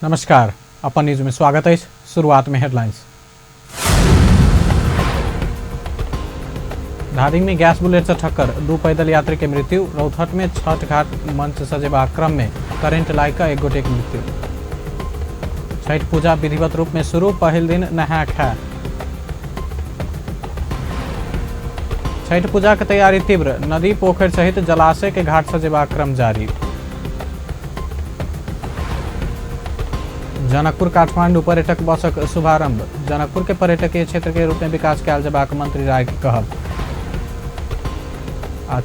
नमस्कार, अपन न्यूज में स्वागत है। शुरुआत में हेडलाइंस। धादिंग में गैस बुलेट से टक्कर, 2 पैदल यात्री के मृत्यु। रौथट में छठ घाट मंच सजेबा क्रम में करेंट लायक एक गोटे की मृत्यु। छठ पूजा विधिवत रूप में शुरू, पहल दिन नहा खा। छठ पूजा की तैयारी तीव्र, नदी पोखर सहित जलाशय के घाट सजेबा क्रम जारी। जनकपुर काठमांडू पर्यटक बसक शुभारंभ, जनकपुर के पर्यटकीय क्षेत्र के रूप में विकास कयल जबाक मंत्री राय के कहब।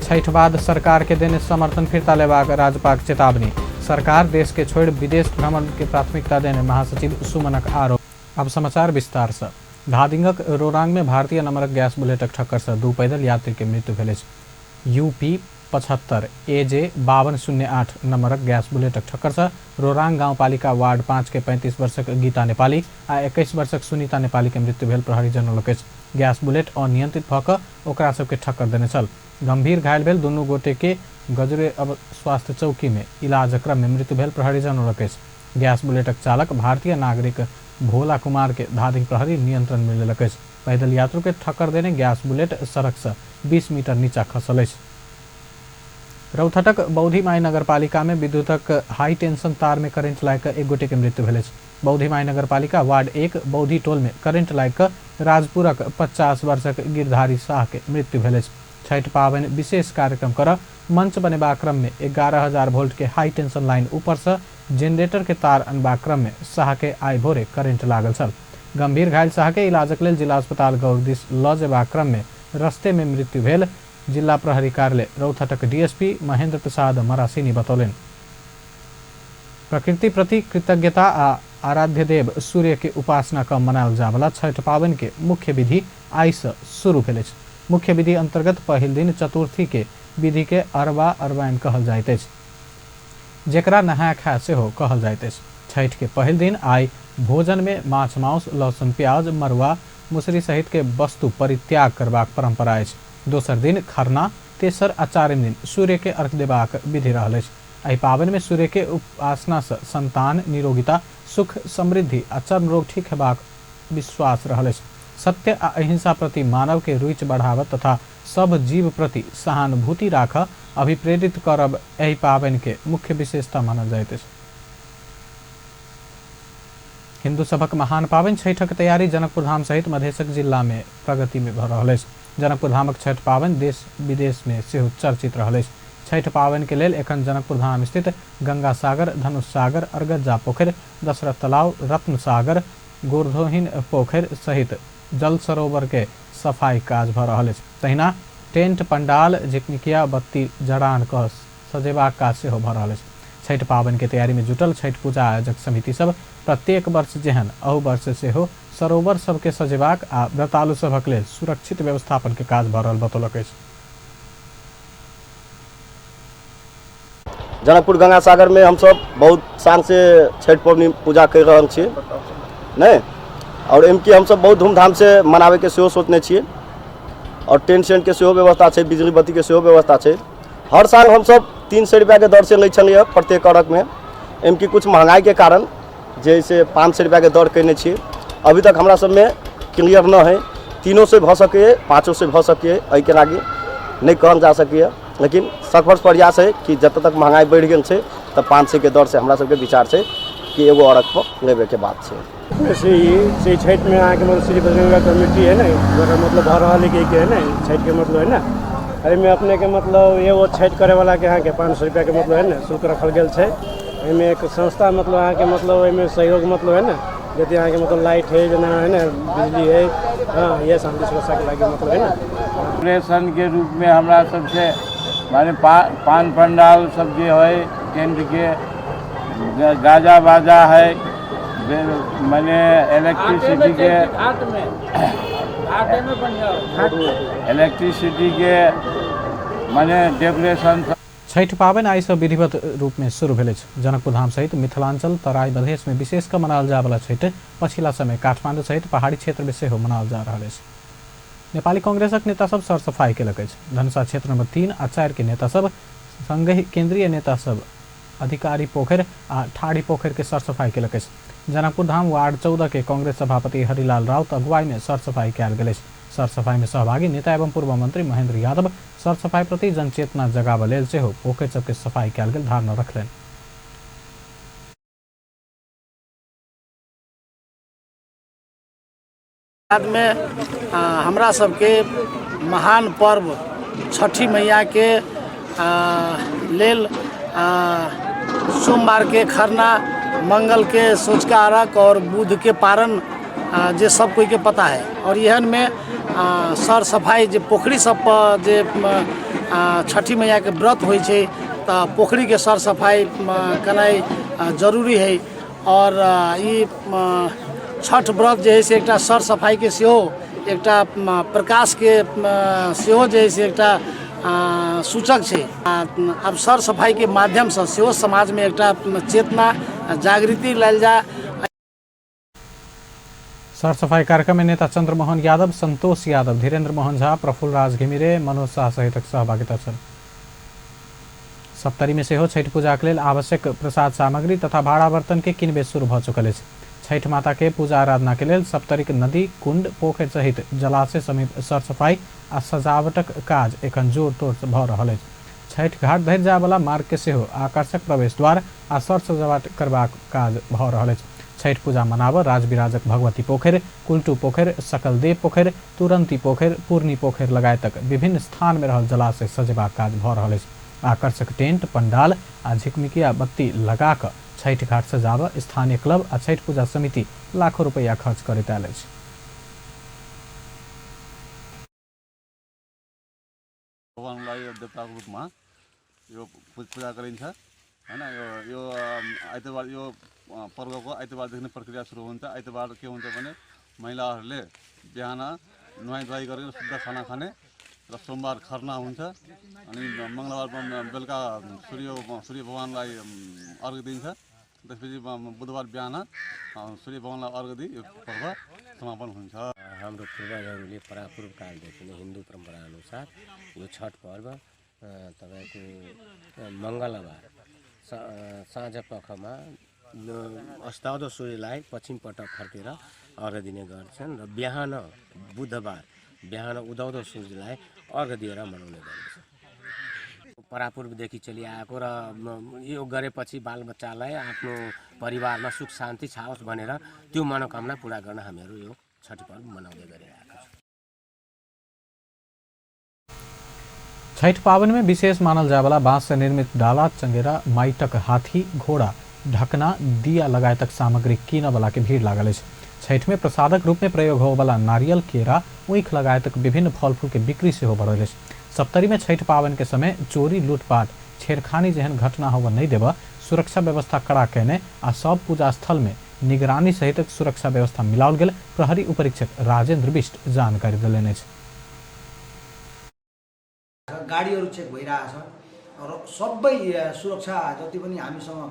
छठ बाद सरकार के देने समर्थन फिरता लेबाक राज्यपाल चेतावनी, सरकार देश के छोड़ विदेश भ्रमण के प्राथमिकता देने महासचिव सुमनक आरोप। अब समाचार विस्तार से। धादिंगक रोरांग में भारतीय नंबरक गैस बुलेटक टक्कर से 2 पैदल यात्री के मृत्यु भेल। यूपी 75 AJ 5208 नंबरक गैस बुलेटक टक्कर से रोरांग गाउँपालिका वार्ड 5 के 35 वर्षक गीता नेपाली आ 21 वर्षक सुनीता नेपाली के मृत्यु भेल। प्रहरी जनौलक गैस बुलेट अनियंत्रित भऽ कऽ ओकरा सबके टक्कर देने छल। गंभीर घायल भेल दुनू गोटे के गजरे अब स्वास्थ्य चौकी में इलाज क्रम में मृत्यु भेल। प्रहरी जनौलक गैस बुलेटक चालक भारतीय नागरिक भोला कुमार के धादिंग प्रहरी नियंत्रण में लेलक। पैदल यात्रु के टक्कर देने गैस बुलेट सड़क से 20 मीटर नीचा खसल। रौथटक बौद्धिमाई नगरपालिका में विद्युतक हाई टेंशन तार में करेंट लायक एक गोटे के मृत्यु भेल। बौद्धिमाई नगरपालिका वार्ड 1 बौद्धि टोल में करेंट लायक राजपुरक 50 वर्षक गिरधारी शाह के मृत्यु भेल। छठ पावनि विशेष कार्यक्रम कर मंच बनेबा क्रम में 11,000 वोल्ट के हाई टेंशन लाइन ऊपर से जनरेटर के तार अनबा क्रम में शाह के आइ भोरे करेंट लागल छल। गंभीर घायल शाह के इलाजक लेल जिला अस्पताल गौरदिस लऽ जेबा क्रम में रस्ते में मृत्यु भेल। जिला प्रहरी कार्यालय रौथटक DSP महेंद्र प्रसाद मरासिनी बतौलन। प्रकृति प्रति कृतज्ञता आ आराध्य देव सूर्य के उपासना का मनायल जावला छठ पावनि के मुख्य विधि आइ से शुरू भेल। मुख्य विधि अंतर्गत पहिल दिन चतुर्थी के विधि के अरबा अरबाइन कहल जाइत अछि, जेकरा नहा खा सेहो कहल जाइत अछि। छठ के पहिल दिन आइ भोजन में माछ मांस लहसुन प्याज मरुआ मुसरी सहित के वस्तु परित्याग करबाक परंपरा अछि। दोसर दिन खरना, तेसर आ चारिम दिन सूर्य के अर्घ देबाक विधि रहल अछि। एहि पावनि में सूर्य के उपासना से संतान, निरोगिता, सुख, समृद्धि आ चर्म रोग ठीक हेबाक विश्वास रहल अछि। सत्य आ अहिंसा प्रति मानव के रुचि बढ़ावत तथा सब जीव प्रति सहानुभूति राखऽ अभिप्रेरित करब एहि पावनि के मुख्य विशेषता मानल जाइत अछि। हिंदू सभक महान पावनि छठक तैयारी जनकपुर धाम सहित मधेशक जिला में प्रगति में भऽ रहल अछि। जनकपुर धामक छठ पावनि देश विदेश में सेहो चर्चित रहल अछि। छठ पावनि के लेल एखन जनकपुर धाम स्थित गंगा सागर, धनुष सागर, अरगज्जा पोखरि, दशरथ तालाब, रत्न सागर, गोर्धोहिन पोखरि सहित जल सरोवर के सफाई काज भऽ रहल अछि। तहिना टेंट पंडाल, झिकमिकिया बत्ती जड़ान कऽ सजेबाक काज सेहो भऽ रहल अछि। छठ पावनि के तैयारी में जुटल छठ पूजा आयोजक समिति सब प्रत्येक वर्ष जेहन अहू वर्ष सेहो सरोवर सबके सजेबाक आ व्रतालु सभक लेल सुरक्षित व्यवस्थापन के काज भऽ रहल बतौलक अछि। जनकपुर गंगा सागर में हम सब बहुत शान से छठ पबनी पूजा कर रहल छियै नहीं, और एमकी हम सब बहुत धूमधाम से मनावे के सेहो सोचने छियै। और टेंट सेंट के सेहो व्यवस्था छै, बिजली बत्ती के सेहो व्यवस्था छै। हर साल हम सब 300 रुपया के दर से लै छलियै प्रत्येक अरघ में। एमकी कुछ महंगाई के कारण जैसे 500 रुपया के दर कयने छियै। अभी तक हमरा सब में क्लियर न है, 3 से भऽ सकै, 5 से भऽ सकै, एहि के लागी नहीं कहल जा सकै। लेकिन सफल प्रयास है कि जब तक महंगाई बढ़ गई है तब 500 के दर से हमरा सबके विचार है कि एगो अरघ पर लेवे के बात है। वैसे ही छठ में आके मतलब श्री बजरंगा कमेटी है ना, मतलब भर रहा है ना छठ के मतलब है ना, अरे में अपने के मतलब एगो छठ करे वाला के यहाँ के 500 रुपया के मतलब है ना शुल्क रखल गेल है। एहिमे एक संस्था मतलब यहाँ के मतलब एहिमे सहयोग मतलब है ना, यदि यहाँ के मतलब लाइट है जना है ना, बिजली है, हाँ ये शांति सुरक्षा के लगे मतलब है ना। ऑपरेशन के रूप में हमरा सबसे माने पान पंडाल सब जो है, टेंट के गाजा बाजा है, माने इलेक्ट्रिसिटी के माने डेकोरेशन। छठ पावनि आइ से विधिवत रूप में शुरू भेल अछि। जनकपुर धाम सहित मिथिलांचल, तराई मधेश में विशेष कऽ मनाओल जाय वाला छठ पछिला समय काठमांडू सहित पहाड़ी क्षेत्र में सेहो मनाओल जा रहल अछि। नेपाली कांग्रेसक नेता सब सर सफाई केलक अछि। धनुषा क्षेत्र नंबर 3 आ 4 के नेता सब संगहि केंद्रीय नेता सब अधिकारी पोखर आ ठाड़ी पोखर के सरसफाई केलक अछि। जनकपुर धाम वार्ड 14 के कांग्रेस सभापति हरिलाल राउत अगुवाई में सरसफाई कयल गेल अछि। सरसफाई में सहभागी नेता एवं पूर्व मंत्री महेंद्र यादव सरसफाई प्रति जनचेतना जगाबय लेल सेहो पोखरि सबके सफाई कयल गेल धारणा रखलनि। बाद में हमरा सबके महान पर्व छठी मैया के लेल सोमवार के खरना, मंगल के सोचका अर्घ और बुध के पारण जे सब कोई के पता है। और यहन में सर सफाई जे पोखरी सब पर जे छठी मैया के व्रत होइ छै त पोखरी के सर सफाई कनाई जरूरी है। और ई छठ व्रत जे है से एकटा सर सफाई के सेहो एकटा प्रकाश के सेहो जे है से एकटा सूचक छै। अब सर सफाई के माध्यम से सेहो समाज में एकटा चेतना जागृति लायल जा। सर सफाई कार्यक्रम में नेता चंद्रमोहन यादव, संतोष यादव, धीरेन्द्र मोहन झा, प्रफुल्ल राज घिमिरे, मनोज शाह सहित सहभागिता छल। सप्तरी में सेहो छठ पूजा के लेल आवश्यक प्रसाद सामग्री तथा भाड़ा बर्तन के किनबे शुरू भ चुकल अछि। छठ माता के पूजा आराधना के लेल सप्तरीक नदी, कुंड, पोखरि सहित जलाशय समीप सर सफाई आ सजावटक काज एखन जोर तोड़ से भ रहल अछि। छठ घाट धरि जाय वाला मार्ग के सेहो आकर्षक प्रवेश द्वार आ सर सजावट करबाक काज भ रहल अछि। छठ पूजा मनाबऽ राजबिराजक भगवती पोखरि, कुल्टू पोखरि, सकलदेव पोखरि, तुरंती पोखरि, पूर्णी पोखरि लगायतक विभिन्न स्थान में रहल जलाशय सजेबाक काज भ रहल अछि। आकर्षक टेंट, पंडाल आ झिकमिकिया बत्ती लगा कऽ छठ घाट सजाबऽ स्थानीय क्लब आ छठ पूजा समिति लाखों रुपैया खर्च करैत आयल अछि। भगवानलाई देवताको रूपमा यो पूजा गरिन्छ हैन। यो आइतबार यो पर्वको आइतबारदेखि नै प्रक्रिया सुरु हुन्छ। आइतबार के हुन्छ भने महिलाहरूले बिहान नुहाइ धुवाइ गरेर शुद्ध खाना खाने र सोमबार खरना हुन्छ। अनि मङ्गलबार बेलुका सूर्य भगवानलाई अर्घ दिन्छ। त्यसपछि बुधबार बिहान सूर्य भगवानलाई अर्घ दिई यो पर्व समापन हुन्छ। हाम्रो पूर्वजहरूले परापूर्व कालदेखि नै हिन्दू परम्परा अनुसार यो छठ पर्व तपाईको मङ्गलबार साँझ पखमा अस्ताउँदो सूर्यलाई पश्चिमपट्टि फर्केर अर्घ दिने गर्छन् र बिहान बुधबार बिहान उदाउँदो सूर्यलाई अर्घ दिएर मनाउने गर्दछ। परापूर्वदेखि चलिआएको र यो गरेपछि बालबच्चालाई आफ्नो परिवारमा सुख शान्ति छाओस् भनेर त्यो मनोकामना पूरा गर्न हामीहरू यो छठ पर्व मनाउँदै गरिरहेका छौँ। छठ पावन में विशेष मानल जाय वाला बांस से निर्मित डाला, चंगेरा, माइटक हाथी, घोड़ा, ढकना, दिया लगायतक सामग्री कीनय वाला के भीड़ लागल अछि। छठ में प्रसादक रूप में प्रयोग होबय वाला नारियल, केरा, ऊख लगायतक विभिन्न फल फूल के बिक्री सेहो बढ़ल अछि। सप्तरी में छठ पावन के समय चोरी, लूटपाट, छेड़खानी जहन घटना होबय नहीं देबह सुरक्षा व्यवस्था कड़ा कैने आ सब पूजा स्थल में निगरानी सहित सुरक्षा व्यवस्था मिलाओल गेल प्रहरी उपरीक्षक राजेन्द्र बिष्ट जानकारी देलनि अछि। गाडीहरू चेक भइरहेछ र सबै सुरक्षा जति पनि हामीसँग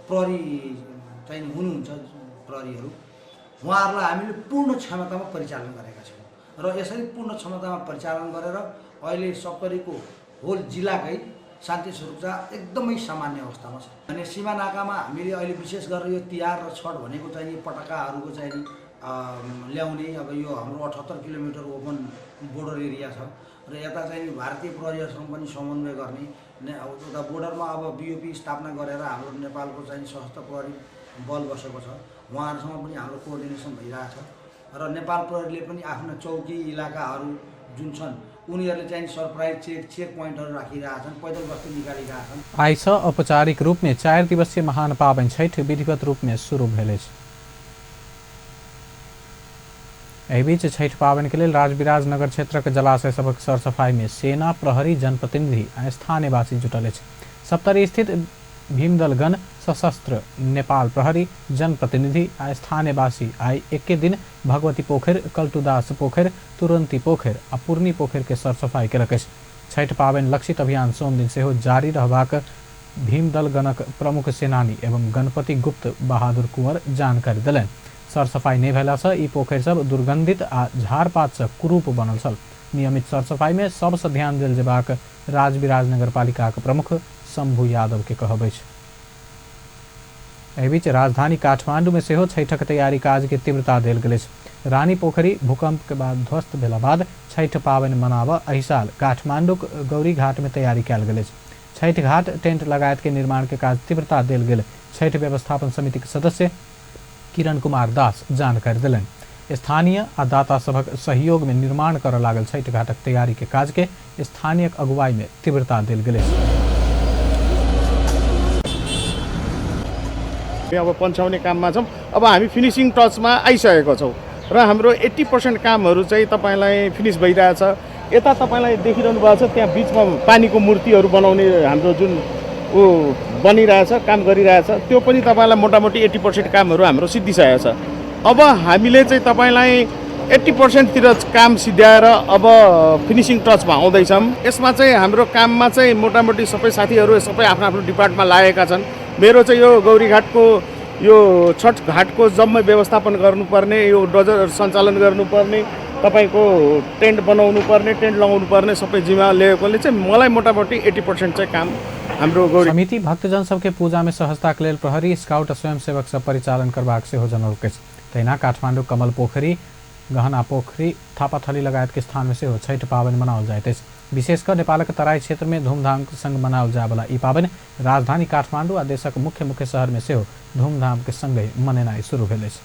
प्रहरी चाहिँ हुनुहुन्छ प्रहरीहरू उहाँहरूलाई हामीले पूर्ण क्षमतामा परिचालन गरेका छौँ र यसरी पूर्ण क्षमतामा परिचालन गरेर अहिले सप्तरीको होल जिल्लाकै शान्ति सुरक्षा एकदमै सामान्य अवस्थामा छ। अनि सीमा नाकामा हामीले अहिले विशेष गरेर यो तिहार र छठ भनेको चाहिँ पटाकाहरूको चाहिँ ल्याउने अब यो हाम्रो 78 किलोमिटर ओपन बोर्डर एरिया छ र यता चाहिँ भारतीय प्रहरीहरूसँग पनि समन्वय गर्ने उता बोर्डरमा अब बिओपी स्थापना गरेर हाम्रो नेपालको चाहिँ सशस्त्र प्रहरी बल बसेको छ उहाँहरूसँग पनि हाम्रो कोअर्डिनेसन भइरहेछ र नेपाल प्रहरीले पनि आफ्ना चौकी इलाकाहरू जुन छन् उनीहरूले चाहिँ सरप्राइज चेक पोइन्टहरू राखिरहेछन्, पैदल बस्ती निकालिरहेछन्। आइसँ औपचारिक रूप में 4 दिवसीय महान पावन छठ विधिवत रूप में शुरू भेल अछि। एहि बीच छठ पावन के लेल राजबिराज नगर क्षेत्रक जलाशय सबक सर सफाई में सेना, प्रहरी, जनप्रतिनिधि आ स्थानीयवासी जुटल अछि। सप्तरी स्थित भीमदलगण, सशस्त्र, नेपाल प्रहरी, जनप्रतिनिधि आ स्थानीयवासी आई एके दिन भगवती पोखरि, कल्टुदास पोखरि, तुरंती पोखरि आ पूर्णी पोखरि के सर सफाई केलक अछि। छठ पावन लक्षित अभियान सोम दिन सेहो जारी रहबाक भीमदलगणक प्रमुख सेनानी एवं गणपति गुप्त बहादुर कुंवर जानकारी देलनि। सर सफाई नहीं भेला से ई पोखरि सब दुर्गंधित आ झाड़पात से कुरूप बनल छल। नियमित सर सफाई में सबसे ध्यान देल जेबाक राजबिराज नगरपालिका प्रमुख शंभू यादव के कहबै छै। एहि बीच राजधानी काठमांडू में सेहो छठक तैयारी काज के तीव्रता देल गेल अछि। रानी पोखरी भूकंप के बाद ध्वस्त भेला बाद छठ पाबनि मनाबऽ एहि साल काठमांडूक गौरी घाट में तैयारी कयल गेल अछि। छठ घाट टेंट लगायत के निर्माण के काज तीव्रता देल गेल। छठ व्यवस्थापन समिति के सदस्य किरण कुमार दास जानकारी देलनि। स्थानीय आ दाता सभक सहयोग में निर्माण करऽ लागल छठ घाटक तैयारी के काज के स्थानीय अगुवाई में तीव्रता देल गेल। अब पन्छाउने काममा छौँ। अब हामी फिनिसिङ टचमा आइसकेको छौँ र हाम्रो 80% कामहरू चाहिँ तपाईँलाई फिनिस भइरहेछ। यता तपाईँलाई देखिरहनु भएको छ, त्यहाँ बिचमा पानीको मूर्तिहरू बनाउने हाम्रो जुन बनिरहेछ, काम गरिरहेछ, त्यो पनि तपाईँलाई मोटामोटी 80% कामहरू हाम्रो सिद्धिसकेको छ। अब हामीले चाहिँ तपाईँलाई 80% तिर काम सिद्ध्याएर अब फिनिसिङ टचमा आउँदैछौँ। यसमा चाहिँ हाम्रो काममा चाहिँ मोटामोटी सबै साथीहरू सबै आफ्नो आफ्नो डिपार्टमा लागेका छन्। मेरो चाहिँ यो गौरी घाटको यो छठ घाटको जम्मै व्यवस्थापन गर्नुपर्ने, यो डजर सञ्चालन गर्नुपर्ने, तपाईँको टेन्ट बनाउनु पर्ने, टेन्ट लगाउनु पर्ने सबै जिम्मा लिएकोले चाहिँ मलाई मोटामोटी 80% चाहिँ काम हाम्रो गौरी समिति भक्तजन सबके पूजा में सहजता के लेल प्रहरी, स्काउट आ स्वयंसेवक सब परिचालन करबाक सेहो जनौलक अछि। तहिना काठमांडू कमल पोखरी, गहना पोखरी, थापाथली लगायत के स्थान में सेहो छठ पाबनि मनाओल जाइत अछि। विशेषकर नेपालक तराई क्षेत्र में धूमधाम संग मनाओल जाय वाला ई पाबनि राजधानी काठमांडू आ देशक मुख्य शहर में सेहो धूमधाम के संगे मनेनाइ शुरू भेल अछि।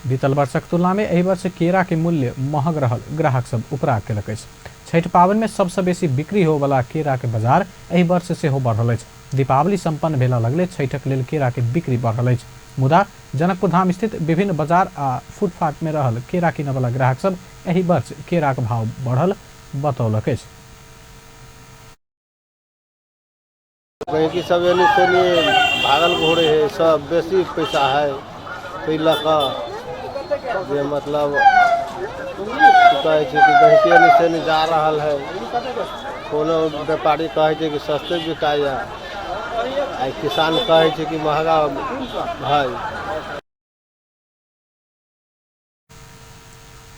बीतल वर्षक तुलना में एहि वर्ष केरा के मूल्य महग रहल ग्राहक सब उपराग केलक अछि। छठ पाबनि में सबसे बेसी बिक्री हो वाला केरा के बाजार एहि वर्ष सेहो बढ़ल अछि। दीपावली संपन्न भेला लगले छठक लेल केरा के बिक्री बढ़ल अछि। मुदा जनकपुर धाम स्थित विभिन्न बाजार आ फुटपाथ में रहल केरा किनय वाला ग्राहक सब एहि वर्ष केरा के भाव बढ़ल बतौलक अछि। कहीं की सब एने से भागल घोड़े है, सब बेसी पैसा है, तो लऽ जे मतलब कहै छै कि गहिके एने से नहीं जा रहल है। कोनो व्यापारी कहै छै कि सस्ते बिकाया, आ किसान कहै छै कि महंगा है।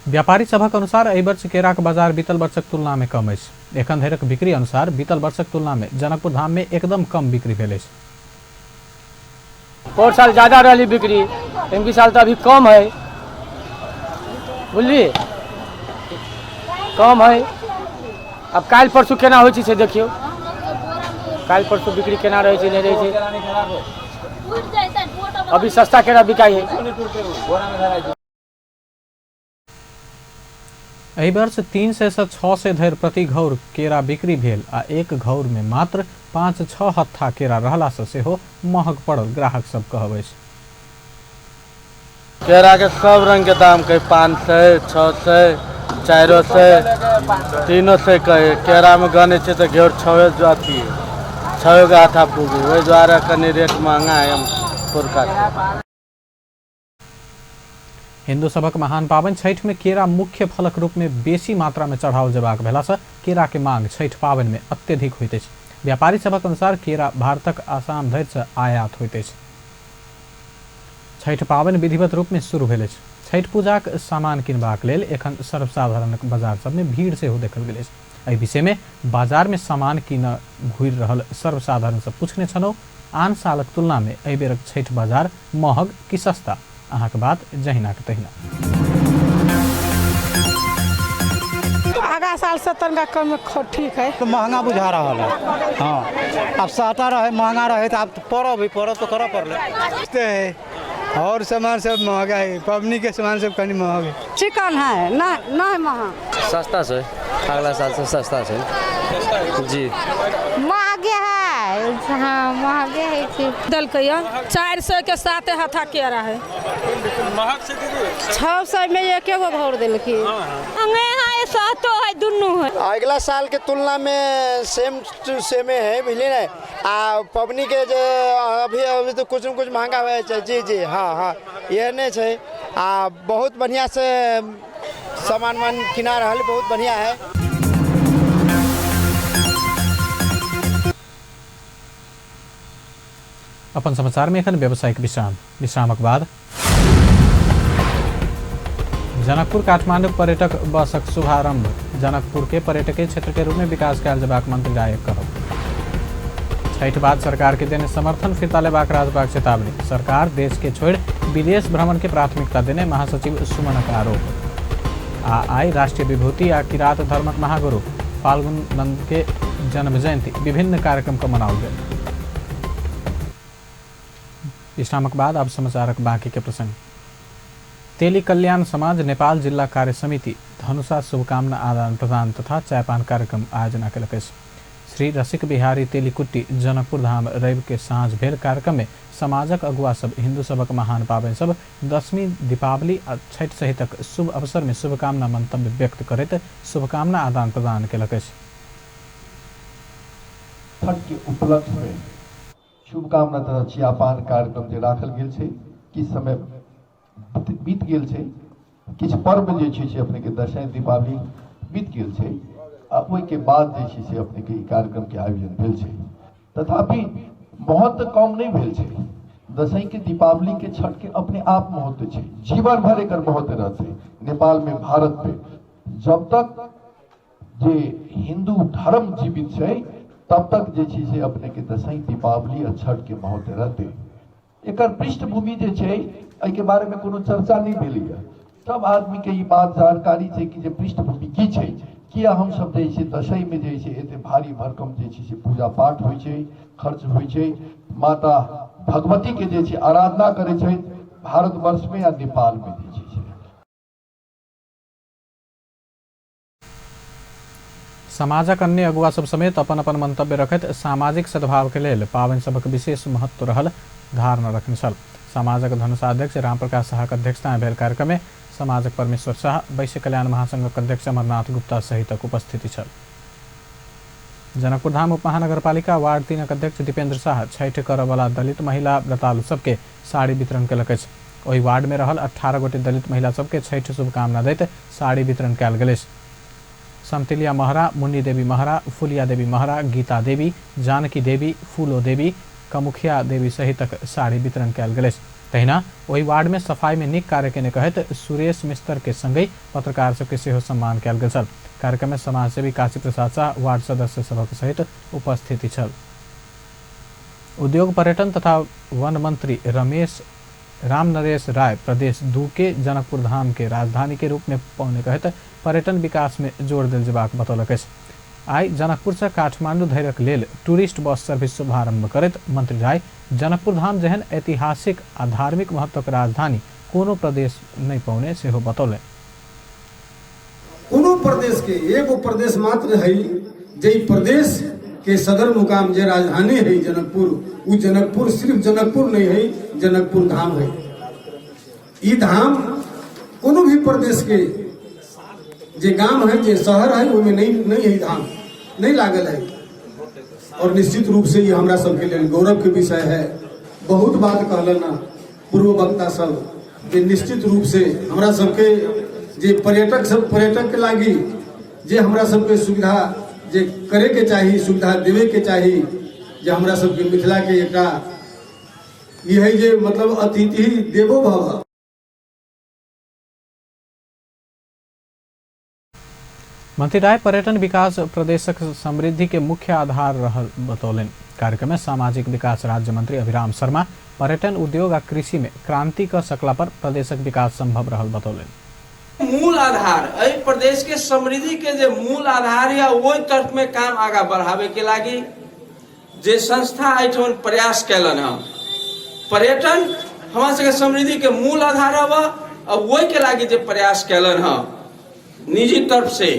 व्यापारी सभक अनुसार एहि वर्ष केरा के बाजार बीतल वर्षक तुलना में कम अछि। एखन धरिक बिक्री अनुसार बीतल वर्षक तुलना में जनकपुर धाम में एकदम कम बिक्री भेल अछि। और साल ज्यादा रही बिक्री, इनकी साल तो अभी कम है, बुझलिए कम है। अब काल परसू केना होइ छै से देखियो, काल परसू बिक्री केना रहे छै नहीं रहे छै। अभी सस्ता केरा बिकाई है। एहि वर्ष 300 से 600 धरि प्रति घौर केरा बिक्री भेल आ एक घौर में मात्र 5-6 हत्था केरा रहला से सेहो महग पड़ल ग्राहक सब कहबै अछि। केरा के सब रंग के दाम कहे 500, 600, 400, 300 कहे। केरा में गने छै तो घेर 6 जाती है, 6 का हाथा पूगी, वही द्वारा कनी रेट महंगा है हम पुरका। हिंदू सबक महान पाबनि छठ में केरा मुख्य फलक रूप में बेसी मात्रा में चढ़ाओल जेबाक भेला से केरा के मांग छठ पाबनि में अत्यधिक होइत अछि। व्यापारी सबक अनुसार केरा भारतक आसाम धरि से आयात होइत अछि। छठ पाबनि विधिवत रूप में शुरू भेल अछि। छठ पूजाक सामान किनबाक लेल एखन सर्वसाधारण बाजार सब में भीड़ सेहो देखल गेल अछि। एहि विषय में बाजार में सामान कीनऽ घुरि रहल सर्वसाधारण से पूछने छलहुँ, आन सालक तुलना में एहि बेरक छठ बाजार महग कि सस्ता? अहाँके बात जहिना के तहिना। आगा साल से तनका कम ठीक है, तो महंगा बुझा रहा है। हाँ, अब सस्ता रहे महंगा रहे तो आप पर्व तो करऽ पड़ले। और सामान सब महंगा है, पबनी के सामान सब कनी महंगा है। चिकन है ना महंगा, सस्ता है, अगला साल से सस्ता है जी। महंगे है, हाँ महंगे है। दल के 400 के 7 हथा केरा है, 600 में एक एगो घोर दिल की है, सस्तो है, दुनू है। अगला साल के तुलना में सेम टू सेम है, बुझलिए ना। आ पबनी के जो अभी तो कुछ न कुछ महंगा हुआ है। जी जी हाँ, ये नहीं है। आ बहुत बढ़िया से सामान किना रहा, बहुत बढ़िया है। अपन समाचार में एखन व्यावसायिक विश्रामक बाद जनकपुर काठमांडू पर्यटक बसक शुभारंभ। जनकपुर के पर्यटकीय क्षेत्र के रूप में विकास कयल जेबाक मंत्री रायक कहब। छठ बाद सरकार के देने समर्थन फिरता लेबाक राजपाक चेतावनी। सरकार देश के छोड़ विदेश भ्रमण के प्राथमिकता देने महासचिव सुमनक आरोप। आई राष्ट्रीय विभूति आ किरात धर्मक महागुरु फाल्गुन नंद के जन्म जयंती विभिन्न कार्यक्रम का मनाओल गया। विश्रामक बाद अब समाचारक बाकी के प्रसंग। तेली कल्याण समाज नेपाल जिला कार्य समिति धनुषा शुभकामना आदान प्रदान तथा चायपान कार्यक्रम आयोजना के श्री रसिक बिहारी तेलीकुट्टी जनकपुर धाम रवि के साँझ भेल कार्यक्रम में समाजक अगुआ सब हिंदू सबक महान पावन सब दशमी दीपावली और छठ सहितक शुभ अवसर में शुभकामना मंतव्य व्यक्त करते शुभकामना आदान प्रदान के छठ के उपलक्ष्य में शुभकामना तथा चियापान कार्यक्रम जे राखल गेल छै। किछ समय बीत गेल छै, किछ पर्व जे छै से अपने के दशहरा दीपावली बीत गेल छै आ ओहि के बाद जे छै से अपने के कार्यक्रम के आयोजन भेल छै। तथापि महत्व कम नहीं भेल छै। दशहरा के दीपावली के छठ के अपने आप महत्व छै, जीवन भर एकर महत्व रहते। नेपाल में भारत पे जब तक जे हिंदू धर्म जीवित छै तब तक जे छै से अपने के दशहरा दीपावली और छठ के महत्व रहते। एकर पृष्ठभूमि जे छै एहि के बारे में कोनो चर्चा नहीं भेलै। सब आदमी के ई बात जानकारी छै कि जे पृष्ठभूमि की छै, किया हम सब जे छै दशहरा में जे छै एते भारी भरकम जे छै से पूजा पाठ होइ छै, खर्च होइ छै, माता भगवती के जे छै आराधना करे छै भारतवर्ष में या नेपाल में जे छै। समाजक अन्य अगुआ सब समेत अपन अपन मंतव्य रखैत सामाजिक सद्भाव के लेल पावन सबक विशेष महत्व रहल धारणा रखने छल। समाजक धनुषा अध्यक्ष रामप्रकाश शाहक अध्यक्षता में भेल कार्यक्रम में समाजक परमेश्वर शाह, वैश्य कल्याण महासंघक अध्यक्ष अमरनाथ गुप्ता सहितक उपस्थिति छल। जनकपुर धाम उपमहानगरपालिका वार्ड 3 अध्यक्ष दीपेंद्र शाह छठ करय वाला दलित महिला व्रतालु सबके साड़ी वितरण कयलक अछि। ओहि वार्ड में रहल 18 गोटे दलित महिला सबके छठ शुभकामना दैत साड़ी वितरण कयल गेल अछि। समतिलिया महरा, मुन्नी देवी महरा, फुलिया देवी महरा, गीता देवी, जानकी देवी, फूलो देवी, कमुखिया देवी सहितक साड़ी वितरण कयल गेल अछि। तहिना ओहि वार्ड में सफाई में नीक कार्य केने कहैत सुरेश मिस्तर के संगहि पत्रकार सबके सेहो सम्मान कयल गेल छल। कार्यक्रम में समाजसेवी काशी प्रसाद शाह, वार्ड सदस्य सभक सहित उपस्थिति छल। उद्योग पर्यटन तथा वन मंत्री राम नरेश राय प्रदेश 2 के जनकपुर धाम के राजधानी के रूप में पौने कहत पर्यटन विकास में जोर देल जेबाक बतौलक अछि। आई जनकपुर से काठमांडू धरिक लेल टूरिस्ट बस सर्विस शुभारंभ करैत मंत्री राय जनकपुर धाम जहन ऐतिहासिक आ धार्मिक महत्वक राजधानी कोनो प्रदेश नहीं पौने सेहो बतौले। कोनो प्रदेश के एगो प्रदेश मात्र है जे प्रदेश के सदर मुकाम जे राजधानी है जनकपुर, वो जनकपुर सिर्फ जनकपुर नहीं है, जनकपुर धाम है। ई धाम कोनो भी प्रदेश के जे गांव है, जे शहर है, वो में नहीं है, धाम नहीं लागल है। और निश्चित रूप से ये हमरा सबके लिए गौरव के विषय है। बहुत बात कहलन पूर्व वक्ता सब जे निश्चित रूप से हमरा सबके जे पर्यटक के लागी जे हमरा सबके सुविधा जे करे के चाहिए, सुविधा देवे के चाहिए, जे हमरा सबके मिथिला के एकटा ये है जे मतलब अतिथि देवो भव। मंत्री राय पर्यटन विकास प्रदेशक समृद्धि के मुख्य आधार रहल बतौलन। कार्यक्रम में सामाजिक विकास राज्य मंत्री अभिराम शर्मा पर्यटन उद्योग आ कृषि में क्रांति क सकला पर प्रदेशक विकास संभव रहल बतौलन। मूल आधार एहि प्रदेश के समृद्धि के जे मूल आधार या ओहि तरफ में काम आगा बढ़ावे के लागी जे संस्था एहिठाम प्रयास कैलन है। पर्यटन हमरा सबके समृद्धि के मूल आधार हवा और वही के लागी जे प्रयास कैलन है निजी तरफ से,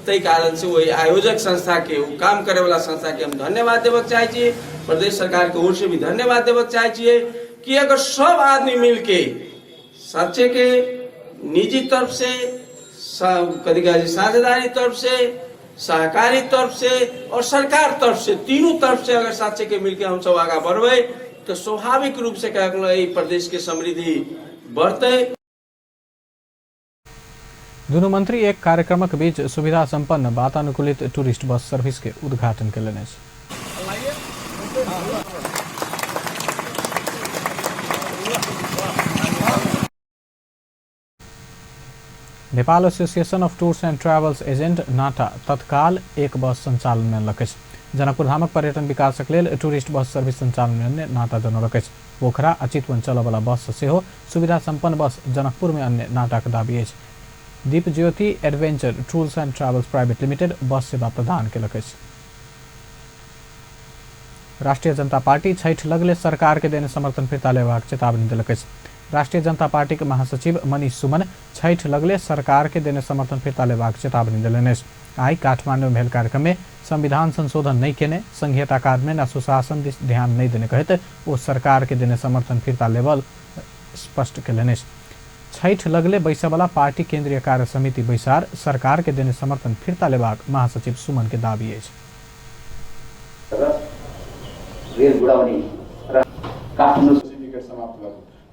तै कारण से वही आयोजक संस्था के काम करे वाला संस्था के हम धन्यवाद देवे चाहे छिए। प्रदेश सरकार के ओर से भी धन्यवाद देवे चाहे छिए कि अगर सब आदमी मिलके सच्चे के निजी तरफ से, कभी साझेदारी तरफ से, सहकारी तरफ से और सरकार तरफ से, तीनों तरफ से अगर साचे के मिलके हम सब आगा बढ़े तो स्वाभाविक रूप से प्रदेश के समृद्धि बढ़ते। दोनों मंत्री एक कार्यक्रम के बीच सुविधा संपन्न वातानुकूलित टूरिस्ट बस सर्विस के उद्घाटन कयलनि। Nepal association of tours and travels agent NATTA तत्काल एक बस संचालन में लक्ष्य जनकपुर धामक पर्यटन विकासक लेल टूरिस्ट बस सर्विस संचालन में नाता जनौलक अछि। पोखरा आ चितवन चलयवला बस सेहो सुविधा संपन्न बस जनकपुर में अन्य नाटाक दाबी अछि। Deep Jyoti adventure tours and travels private limited bus सेवा प्रदान केलक अछि। राष्ट्रीय जनता पार्टी छठि लगले सरकार के देने समर्थन फिरता लेबाक चेतावनी देलक अछि। राष्ट्रीय जनता पार्टी के महासचिव मनीष सुमन छठि लगले सरकार के देने समर्थन फिरता लेबाक चेतावनी देलनि अछि। आई काठमांडू में भेल कार्यक्रम में संविधान संशोधन नहीं केने, संघीयता कार्यान्वयन आ सुशासन दिस ध्यान नहीं देने कहत वो सरकार के देने समर्थन फिरता लेवल स्पष्ट केलनि अछि। छठि लगले बैसवाला पार्टी केंद्रीय कार्य समिति बैसार सरकार के देने समर्थन फिरता लेबाक महासचिव सुमन के दाबी अछि।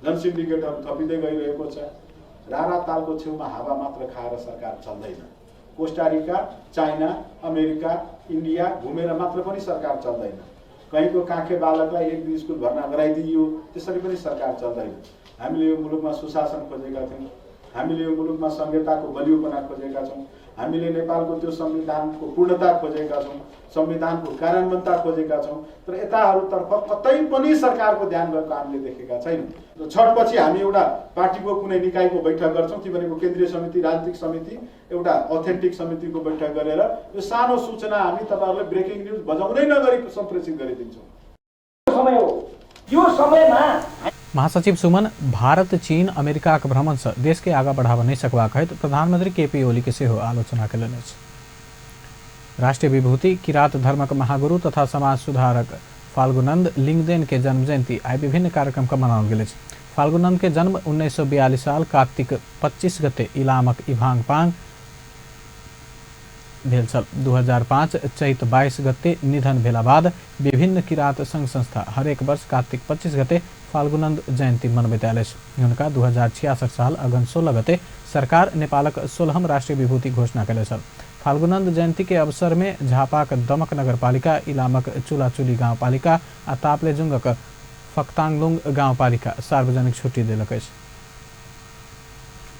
जन सिन्डिकेटहरू थपिँदै गइरहेको छ। रारा तालको छेउमा हावा मात्र खाएर सरकार चल्दैन। कोस्टारिका, चाइना, अमेरिका, इन्डिया घुमेर मात्र पनि सरकार चल्दैन। कहीँको काखे बालकलाई एक दिन स्कुल भर्ना गराइदियो त्यसरी पनि सरकार चल्दैन। हामीले यो मुलुकमा सुशासन खोजेका थियौँ, हामीले यो मुलुकमा संहिताको बलियोपना खोजेका छौँ, हामीले नेपालको त्यो संविधानको पूर्णता खोजेका छौँ, संविधानको कार्यान्वयनता खोजेका छौँ। तर यताहरूतर्फ कतै पनि सरकारको ध्यान गएको हामीले देखेका छैनौँ। छठपछि हामी एउटा पार्टीको कुनै निकायको बैठक गर्छौँ, ती भनेको केन्द्रीय समिति, राजनीतिक समिति, एउटा अथेन्टिक समितिको बैठक गरेर यो सानो सूचना हामी तपाईँहरूले ब्रेकिङ न्युज बजाउनै नगरी सम्प्रेषित गरिदिन्छौँ। यो समयमा महासचिव सुमन भारत चीन अमेरिका के भ्रमण से देश के आगा बढ़ावा नहीं सकवा कहत प्रधानमंत्री केपी ओली के सेहो आलोचना केलनि अछि। राष्ट्रीय विभूति किरात धर्मक महागुरु तथा समाज सुधारक फाल्गुनंद लिंगदेन के जन्म जयंती आई विभिन्न कार्यक्रम का मनाओल गेल अछि। फाल्गुनंद के जन्म 1942 साल कार्तिक 25 गते इलामक इभांगपांग भेल छल। 2005 चैत 22 गते निधन भेला बाद विभिन्न किरात संघ संस्था हरेक वर्ष कार्तिक 25 गते फाल्गुनंद जयंती मनबैत आयल अछि। हुनका 2066 साल अगन 16 गते सरकार नेपालक 16हम राष्ट्रीय विभूति घोषणा कयले छल। फाल्गुनंद जयंती के अवसर में झापाक दमक नगरपालिका, इलामक चुलाचुली गाउँपालिका आ ताप्लेजुङक फक्ताङलुङ गाउँपालिका सार्वजनिक छुट्टी देलक अछि।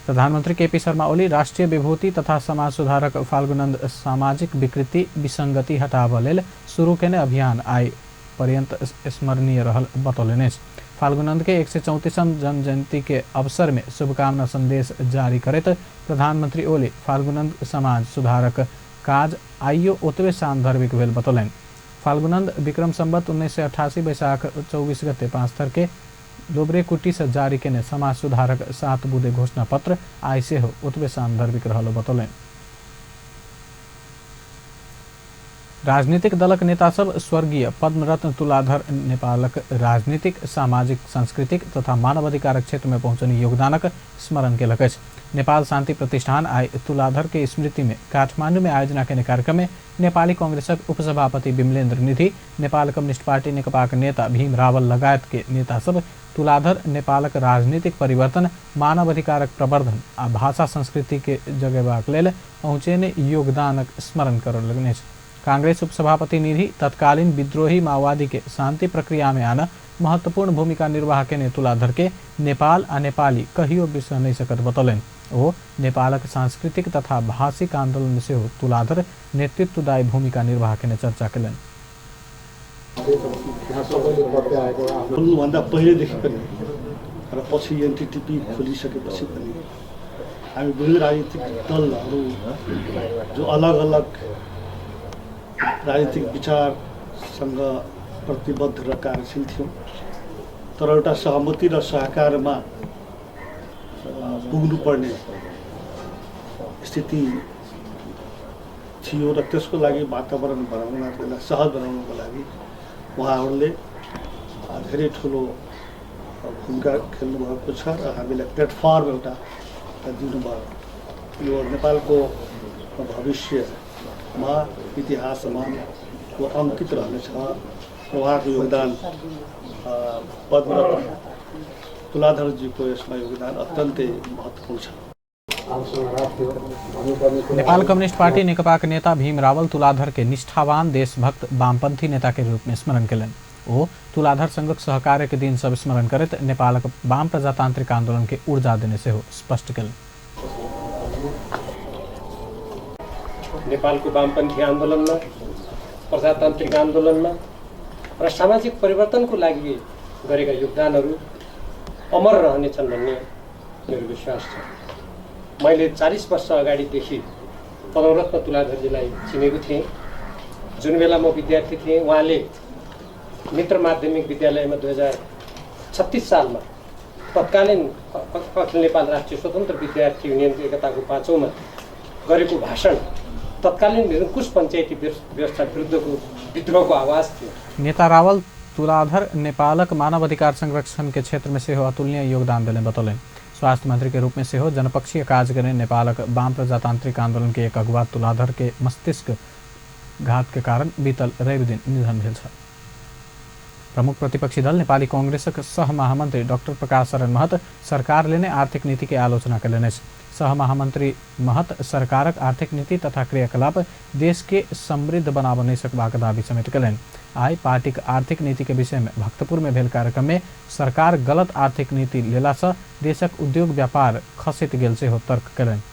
प्रधानमंत्री केपी शर्मा ओली राष्ट्रीय विभूति तथा समाज सुधारक फाल्गुनंद सामाजिक विकृति विसंगति हटाबऽ लेल शुरू केने अभियान आई पर्यंत स्मरणीय रहल बतौलनि अछि। फाल्गुनंद के 134 जन्म जयंती के अवसर में शुभकामना संदेश जारी करैत प्रधानमंत्री ओली फाल्गुनंद समाज सुधारक काज आइयो ओतबे सान्दर्भिक भेल बतौलनि। फाल्गुनंद विक्रम संवत 1988 बैसाख 24 गते पाँचथर के लोबरे कुटी से जारी केने समाज सुधारक 7 बुँदे घोषणा पत्र आई सेहो ओतबे सान्दर्भिक रहल बतौलनि। राजनीतिक दलक नेता सब स्वर्गीय पद्मरत्न तुलाधर नेपालक राजनीतिक, सामाजिक, सांस्कृतिक तथा मानवाधिकारक क्षेत्र में पहुंचने योगदानक स्मरण केलक अछि। नेपाल शांति प्रतिष्ठान आई तुलाधर के स्मृति में काठमांडू में आयोजना केने कार्यक्रम में नेपाली कांग्रेसक उपसभापति विमलेन्द्र निधि, नेपाल कम्युनिस्ट पार्टी नेकपाक नेता भीम रावल लगायत के नेता सब तुलाधर नेपालक राजनीतिक परिवर्तन, मानवाधिकारक प्रवर्धन आ भाषा संस्कृति के जगेबाक लेल पहुंचेने योगदानक स्मरण करलनि अछि। कांग्रेस उपसभापति निधि तत्कालीन विद्रोही माओवादी के शांति प्रक्रिया में आना महत्वपूर्ण भूमिका निर्वाह केने तुलाधर के नेपाल आ नेपाली कहियो बिसर नहीं सकत बतौलनि। ओ नेपालक सांस्कृतिक तथा भाषिक आंदोलन में सेहो तुलाधर नेतृत्वदायी भूमिका निर्वाह केने चर्चा केलनि। भन्दा पहिलेदेखि पनि र पछि एनटीटीपी खोलिसकेपछि पनि हामी विभिन्न राजनीतिक दलहरू जो अलग अलग राजनीतिक विचारसँग प्रतिबद्ध र कार्यशील थियौँ, तर एउटा सहमति र सहकारमा पुग्नुपर्ने स्थिति थियो र त्यसको लागि वातावरण बनाउन, त्यसलाई सहज बनाउनको लागि उहाँहरूले धेरै ठुलो भूमिका खेल्नुभएको छ र हामीलाई प्लेटफर्म एउटा दिनुभयो। यो नेपालको भविष्यमा इतिहासमा वो अंकित रहनेछ। उहाँको योगदान पद्मरत्न तुलाधरजीको यसमा योगदान अत्यन्तै महत्त्वपूर्ण छ। नेपाल कम्युनिस्ट पार्टी नेकपा के नेता भीम रावल तुलाधर के निष्ठावान देशभक्त वामपंथी नेता के रूप में स्मरण केलनि। ओ तुलाधर संघक सहकार्य के दिन सब स्मरण करैत नेपालक वाम प्रजातांत्रिक आंदोलन के ऊर्जा देने सेहो स्पष्ट केलनि। नेपालको वामपन्थी आन्दोलनमा प्रजातान्त्रिक आन्दोलनमा र सामाजिक परिवर्तनको लागि गरेका योगदानहरू अमर रहनेछन् भन्ने मेरो विश्वास छ। मैले 40 वर्ष अगाडिदेखि पदमरत्न तुलाधरजीलाई चिनेको थिएँ। जुन बेला म विद्यार्थी थिएँ उहाँले मित्र माध्यमिक विद्यालयमा 2036 सालमा तत्कालीन अखिल नेपाल राष्ट्रिय स्वतन्त्र विद्यार्थी युनियनको एकताको 5औँमा गरेको भाषण तत्कालीन निरङ्कुश पञ्चायती व्यवस्था विरुद्धको विद्रोहको आवाज थियो। नेता रावल तुलाधर नेपालक मानव अधिकार संरक्षण के क्षेत्र में से हो अतुलनीय योगदान देने बतौलें। स्वास्थ्य मंत्री के रूप में से हो जनपक्षीय कार्य करने नेपालक वाम प्रजातांत्रिक आंदोलन के एक अगुवा तुलाधर के मस्तिष्क घात के कारण बीतल रवि दिन निधन भेल छ। प्रमुख प्रतिपक्षी दल नेपाली कांग्रेसक सह महामंत्री डॉक्टर प्रकाश शरण महत सरकारले नै आर्थिक नीति के आलोचना कयलनि। सह महामंत्री महत सरकारक आर्थिक नीति तथा क्रियाकलाप देश के समृद्ध बनाब नहीं सकबाक दावी समेत कयलनि। आई पार्टी आर्थिक नीति के विषय में भक्तपुर में भेल कार्यक्रम में सरकार गलत आर्थिक नीति लेला से देशक उद्योग व्यापार खसैत गेल सेहो तर्क कयलनि।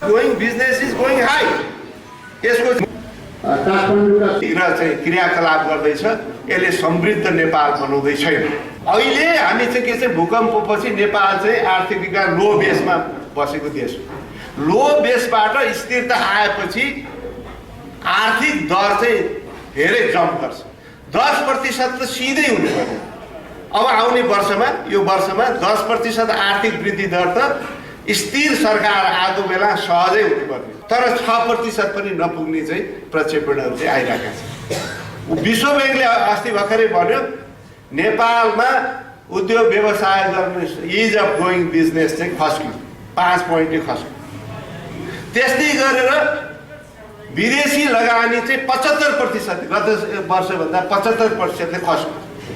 Going business is going high. यसको काठमाडौँका चाहिँ क्रियाकलाप गर्दैछ, यसले समृद्ध नेपाल बनाउँदै छैन। अहिले हामी चाहिँ के चाहिँ भूकम्पपछि नेपाल चाहिँ आर्थिक विकास लो बेसमा बसेको देश हो। लो बेसबाट स्थिरता आएपछि आर्थिक दर चाहिँ धेरै जम्प गर्छ। 10% त सिधै हुनु पर्यो। अब आउने वर्षमा यो वर्षमा 10% आर्थिक वृद्धि दर त स्थिर सरकार आएको बेला सहजै हुनु पर्ने, तर 6% पनि नपुग्ने चाहिँ प्रक्षेपणहरू चाहिँ आइरहेका छन्। विश्व ब्याङ्कले अस्ति भर्खरै भन्यो नेपालमा उद्योग व्यवसाय गर्ने इज अफ गोइङ बिजनेस चाहिँ खस्क्यो, 5 पोइन्टले खस्क्यो। त्यस्तै गरेर विदेशी लगानी चाहिँ 75% गत वर्षभन्दा 75%ले खस्क्यो,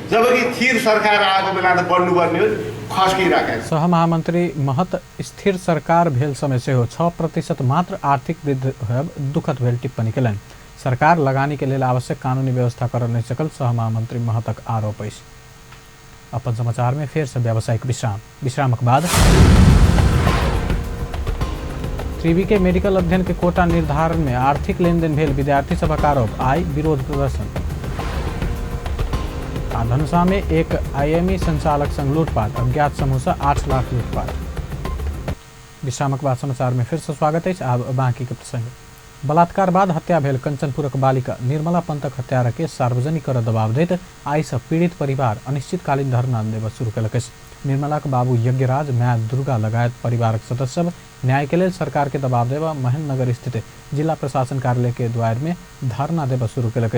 जबकि स्थिर सरकार आएको बेला त बढ्नुपर्ने हो, खस्किरहेका। सह महामंत्री महत स्थिर सरकार भेल समय से हो 6% मात्र आर्थिक वृद्धि होयब दुखद भेल टिप्पणी कयलनि। सरकार लगानी के लेल आवश्यक कानूनी व्यवस्था कर नहीं सकल सह महामंत्री महतक आरोप अछि। अपन समाचार में फिर से व्यावसायिक विश्रामक बाद त्रिवी के मेडिकल अध्ययन के कोटा निर्धारण में आर्थिक लेनदेन भेल विद्यार्थी सभक आरोप। आई विरोध प्रदर्शन। धनुषा में एक IME संचालक संग लूटपाट, अज्ञात समूह से 8 लाख लूटपाट। विश्रामक बाद समाचार में फिर से स्वागत है। अब बाकी के प्रसंग। बलात्कार बाद हत्या भेल कंचनपुरक बालिका निर्मला पंथक हत्यारा के सार्वजनिक कर दबाव दैत आई से पीड़ित परिवार अनिश्चितकालीन धरना देव शुरू कयलक। निर्मलाक बाबू यज्ञराज, माय दुर्गा लगायत परिवारक सदस्य सब न्याय के लिए सरकार के दबाव देव महेंद्रनगर स्थित जिला प्रशासन कार्यालय के द्वार में धरना देव शुरू कयलक।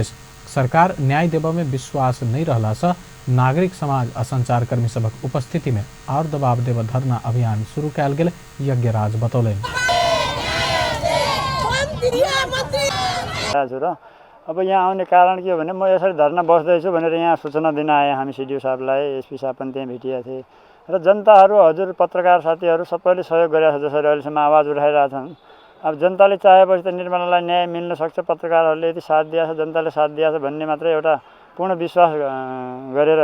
सरकार न्याय देव में विश्वास नहीं रहला से नागरिक समाज आ संचारकर्मी सबक उपस्थिति में और दबाव देव धरना अभियान शुरू कयल गेल यज्ञराज बतौलनि। अब यहाँ आउने कारण के हो भने म यसरी धरना बस्दैछु भनेर यहाँ सूचना दिन आए हामी सिडिओ साहबलाई, एसपी साहब पनि त्यहाँ भेटिएका थिए र जनताहरू, हजुर पत्रकार साथीहरू सबैले सहयोग गरिरहेको छ। जसरी अहिलेसम्म आवाज उठाइरहेछन्, अब जनताले चाहेपछि त निर्मलालाई न्याय मिल्न सक्छ, पत्रकारहरूले यदि साथ दिएको छ, जनताले साथ दिएको छ भन्ने मात्रै एउटा पूर्ण विश्वास गरेर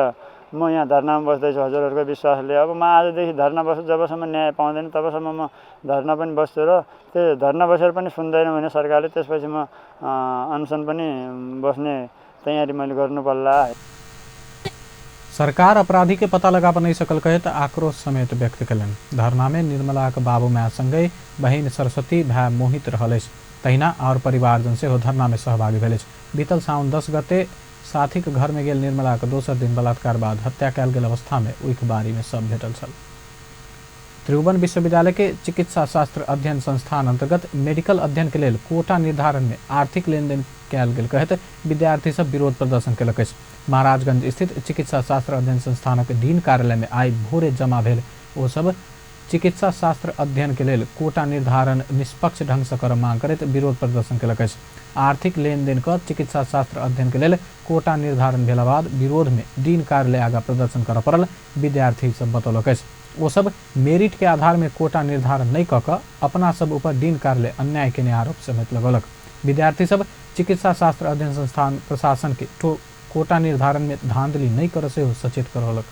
म यहाँ धरनामा बस्दैछु हजुरहरूको विश्वासले। अब म आजदेखि धरना बस्छु, जबसम्म न्याय पाउँदैन तबसम्म म धरना पनि बस्छु र त्यो धरना बसेर पनि सुन्दैन भने सरकारले त्यसपछि म अनसन पनि बस्ने तयारी मैले गर्नु पर्ला। सरकार अपराधी के पता लगा नहीं सकल कहित आक्रोश समेत व्यक्त कयलनि। धरना में निर्मलाक बाबू माय संगे बहिन सरस्वती भाई मोहित रहलैछ, तहिना और परिवारजन से हो धरना में सहभागी भेलैछ। बीतल साउन 10 गते साथी के घर में गेल निर्मला के दोसर दिन बलात्कार बाद हत्या कयल गेल अवस्था में उइक बारी में सब भेटल छल। त्रिभुवन विश्वविद्यालय के चिकित्सा शास्त्र अध्ययन संस्थान अंतर्गत मेडिकल अध्ययन के लेल कोटा निर्धारण में आर्थिक लेनदेन कयल गेल कहत विद्यार्थी सब विरोध प्रदर्शन कयलक। महाराजगंज स्थित चिकित्सा शास्त्र अध्ययन संस्थानक डीन कार्यालय में आई भोरे जमा भेल ओ सब चिकित्सा शास्त्र अध्ययन के लेल कोटा निर्धारण निष्पक्ष ढंग से कर मांग करैत विरोध प्रदर्शन कयलक। आर्थिक लेनदेन कर चिकित्सा शास्त्र अध्ययन के लेल कोटा निर्धारण भेला बाद विरोध में डीन कार्यालय आगा प्रदर्शन कर पड़ल विद्यार्थी सब बतौलक। वो सब मेरिट के आधार में कोटा निर्धारण नहीं कऽ अपना सब ऊपर डीन कार्यालय अन्याय के आरोप समेत लगौलक। विद्यार्थी सब चिकित्सा शास्त्र अध्ययन संस्थान प्रशासन के कोटा निर्धारण में धांधली नहीं कर से सचेत करौलक।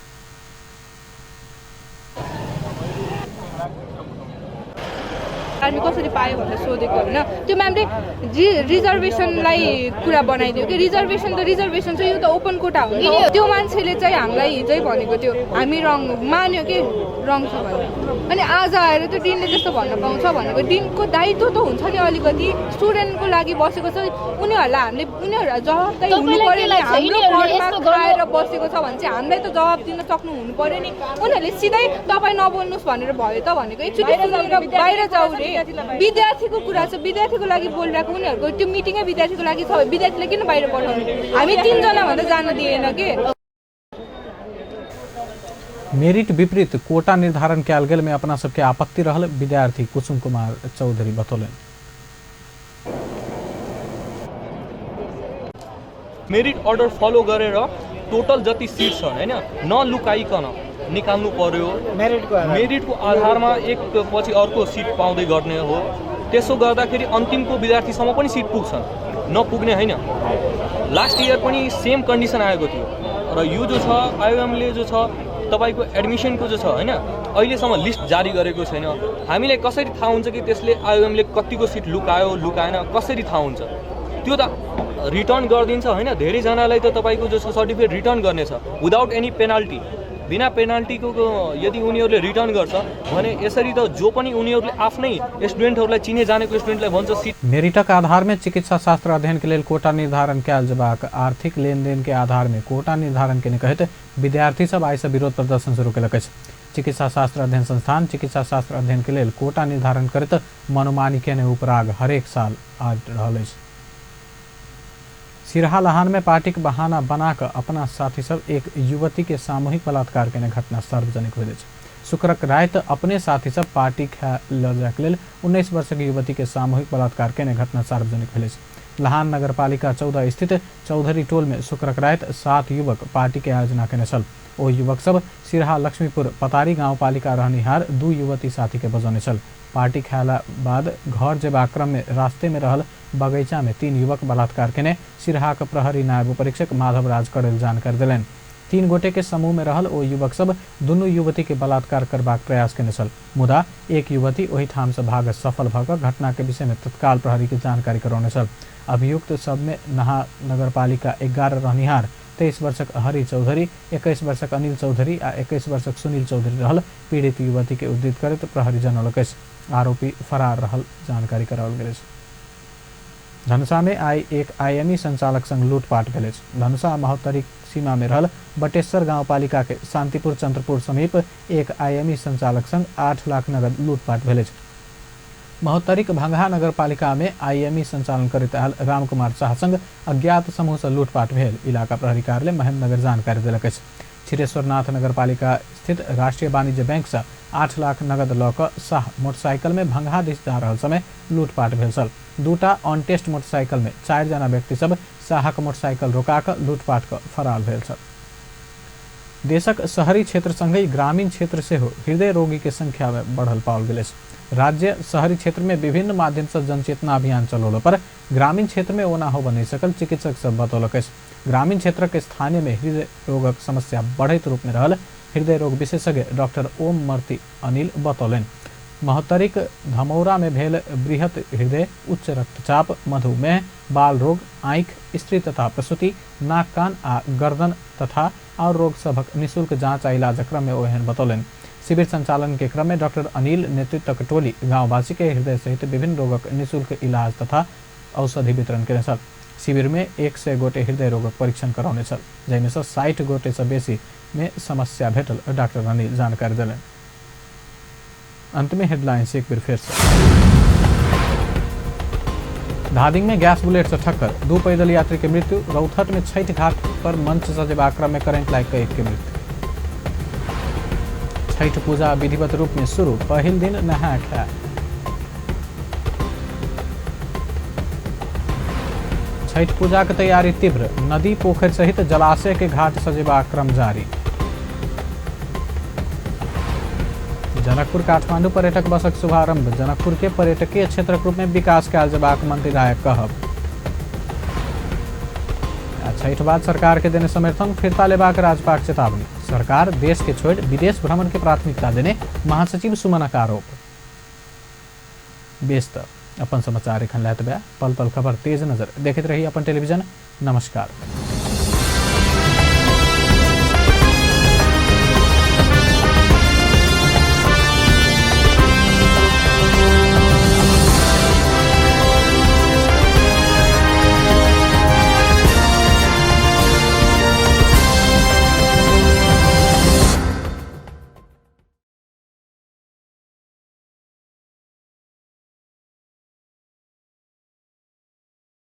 पायो भनेर सोधेको होइन। त्यो म्यामले रिजर्भेसनलाई कुरा बनाइदियो कि रिजर्भेसन छ, यो त ओपन कोटा हो नि। त्यो मान्छेले चाहिँ हामीलाई हिजै भनेको थियो, हामी रङ मान्यो कि रङ छ भने। अनि आज आएर त्यो डिनले त्यस्तो भन्न पाउँछ भनेको डिनको दायित्व त हुन्छ नि अलिकति। स्टुडेन्टको लागि बसेको छ उनीहरूलाई जवाबदारी हुनु पर्यो नि। हाम्रो पढमा खाएर बसेको छ भने चाहिँ हामीलाई त जवाब दिन सक्नु हुनु पर्यो नि। उनीहरूले सिधै तपाईँ नबोल्नुहोस् भनेर भयो त भनेको एकचोटि बाहिर जाऊ रे। विद्यार्थीको कुरा छ, विद्यार्थीको लागि बोलिरहेको उनीहरूको त्यो मिटिङै विद्यार्थीको लागि छ, विद्यार्थीले किन बाहिर पठाउनु? हामी 3 जना भन्दा जान दिएन कि। मेरिट विपरीत कोटा निर्धारण कयल गेल में अपना सबके आपत्ति रहल विद्यार्थी कुसुम कुमार चौधरी बतौलन। मेरिट अर्डर फलो गरेर टोटल जति सिट छ हैन नलुकाइकन निकाल्नु पर्यो। मेरिटको आधारमा एक पछि अर्को सिट पाउँदै गर्ने हो। त्यसो गर्दाखेरि अन्तिमको विद्यार्थीसम्म पनि सिट पुग्छन्, नपुग्ने होइन। लास्ट इयर पनि सेम कन्डिसन आएको थियो र यो जो छ आइओएमले जो छ तपाईको एडमिसनको जो छ हैन अहिलेसम्म लिस्ट जारी गरेको छैन। हामीलाई कसरी थाहा हुन्छ कि त्यसले आइओएमले कतिको सिट लुकायो लुकाएन कसरी थाहा हुन्छ? त्यो त रिटर्न गरिदिन्छ होइन। धेरैजनालाई त तपाईँको जो छ सर्टिफिकेट रिटर्न गर्नेछ विदाउट एनी पेनाल्टी, बिना पेनाल्टीको यदि उनीहरूले रिटर्न गर्छ भने यसरी त जो पनि उनीहरूले आफ्नै स्टुडेन्टहरूलाई चिने जानेको स्टुडेन्टलाई भन्छ सिट। मेरिटक आधार में चिकित्सा शास्त्र अध्ययन के लिए कोटा निर्धारण कयल जबाक आर्थिक लेनदेन के आधार में कोटा निर्धारण के कहते विद्यार्थी सब आइ से विरोध प्रदर्शन शुरू कलक। चिकित्सा शास्त्र अध्ययन संस्थान चिकित्सा शास्त्र अध्ययन के लिए कोटा निर्धारण करत मनोमानी केने उपराग हरेक साल आ रहल अछि। सिरहा लहान में पार्टी के बहाना बनाकर अपना साथी सब एक युवती के सामूहिक बलात्कार के घटना सार्वजनिक हो। शुक्रक रात अपने साथी सब पार्टी लजाक लेल 19 वर्ष की युवती के सामूहिक बलात्कार के घटना सार्वजनिक भेल। लहान नगर पालिका 14 स्थित चौधरी टोल में शुक्रक रात 7 युवक पार्टी के आयोजना केने छल। ओ युवक सब सिरहा लक्ष्मीपुर पतारी गाँव पालिका रहनिहार 2 युवती साथी के बजौने छल। पार्टी खायला बाद घर जेबा क्रम में रास्ते में रहल बगैचा में 3 युवक बलात्कार केने सिरहा के प्रहरी नायब परीक्षक माधव राज करेल जानकारी दिलन। 3 गोटे के समूह में रहल ओ युवक सब दुनू युवती के बलात्कार करबाक प्रयास केने छल। मुदा एक युवती ओही ठाम से भाग सफल भकर घटना के विषय में तत्काल प्रहरी के जानकारी करौने छल। अभियुक्त सब में नहा नगर पालिका 11 रहनिहार 23 वर्षक हरि चौधरी, 21 वर्षक अनिल चौधरी आ 21 वर्षक सुनील चौधरी रहल। पीड़ित युवती के उद्धृत करत प्रहरी जनौलक आरोपी फरार रहल जानकारी कराओल गेल। धनुषा में आई एक आईएमई संचालक संग लूटपाट भेल। धनुषा महोत्तरी सीमा में रहल बटेश्वर गाँव पालिका के शांतिपुर चंद्रपुर समीप एक आईएमई संचालक संग 8 लाख नगद लूटपाट भेल। महोत्तरी भंगहा नगर पालिका में आईएमई संचालन करते आयल रामकुमार शाह संग अज्ञात समूह से लूटपाट भेल। इलाका प्रहरी कार्यालय महेंद्रनगर जानकारी दिलक। क्षीरेश्वरनाथ नगर पालिका स्थित राष्ट्रीय वाणिज्य बैंक से 8 लाख नगद लौक शाह मोटरसाइकिल में भंगहा दिस जा रहा समय लूटपाट भेल छल। 2टा ऑन टेस्ट मोटरसाइकिल में 4 जना व्यक्ति सब शाहक मोटरसाइकिल रोकाक लूटपाट कर फरार भेल छल। देशक शहरी क्षेत्र संगे ग्रामीण क्षेत्र से हृदय रोगी के संख्या में बढ़ल पाओल गेल। राज्य शहरी क्षेत्र में विभिन्न माध्यम से जनचेतना अभियान चलौल पर ग्रामीण क्षेत्र में ओना हो बनी सकल चिकित्सक सब बतौलक। ग्रामीण क्षेत्र के स्थानीय में हृदय रोगक समस्या बढ़त रूप में रहल हृदय रोग विशेषज्ञ डॉक्टर ओम मर्ती अनिल बतौलन। महोत्तरीक धमौरा में भेल बृहत हृदय, उच्च रक्तचाप, मधुमेह, बाल रोग, आँख, स्त्री तथा प्रसूति, नाक कान आ गर्दन तथा और रोग सबक निःशुल्क जांच आ इलाज क्रम में ओहन बतौलन। शिविर संचालन के क्रम में डॉक्टर अनिल नेतृत्व टोली गाँववासी के हृदय सहित विभिन्न रोगक निःशुल्क इलाज तथा औषधि वितरण केने छल। शिविर में 100 गोटे हृदय रोगक परीक्षण करौने छल, जैमे से 60 गोटे से बेसी में समस्या भेटल डॉक्टर अनिल जानकारी दिलन। अंत में हेडलाइंस एक बार फिर से। धादिंग में गैस बुलेट से टक्कर, 2 पैदल यात्री की मृत्यु। रौथट में छठ घाट पर मंच सजेबा क्रम में करंट लाग एक की मृत्यु। छठ पूजा विधिवत रूप में शुरू, पहल दिन नहा खाया। छठ पूजा की तैयारी तीव्र, नदी पोखर सहित जलाशय के घाट सजेबा क्रम जारी। जनकपुर काठमांडू पर्यटक बसक शुभारंभ, जनकपुर के पर्यटकीय क्षेत्र रूप में विकास कयल जबाक मंत्री राय कहब। छठ बाद सरकार के देने समर्थन फिरता लेबाक राजपाट चेतावनी, सरकार देश के छोड़ विदेश भ्रमण के प्राथमिकता देने महासचिव सुमनक आरोप। व्यस्त। अपन समाचार एखन लात बा पल पल खबर तेज नजर देखते रही अपन टेलीविजन। नमस्कार।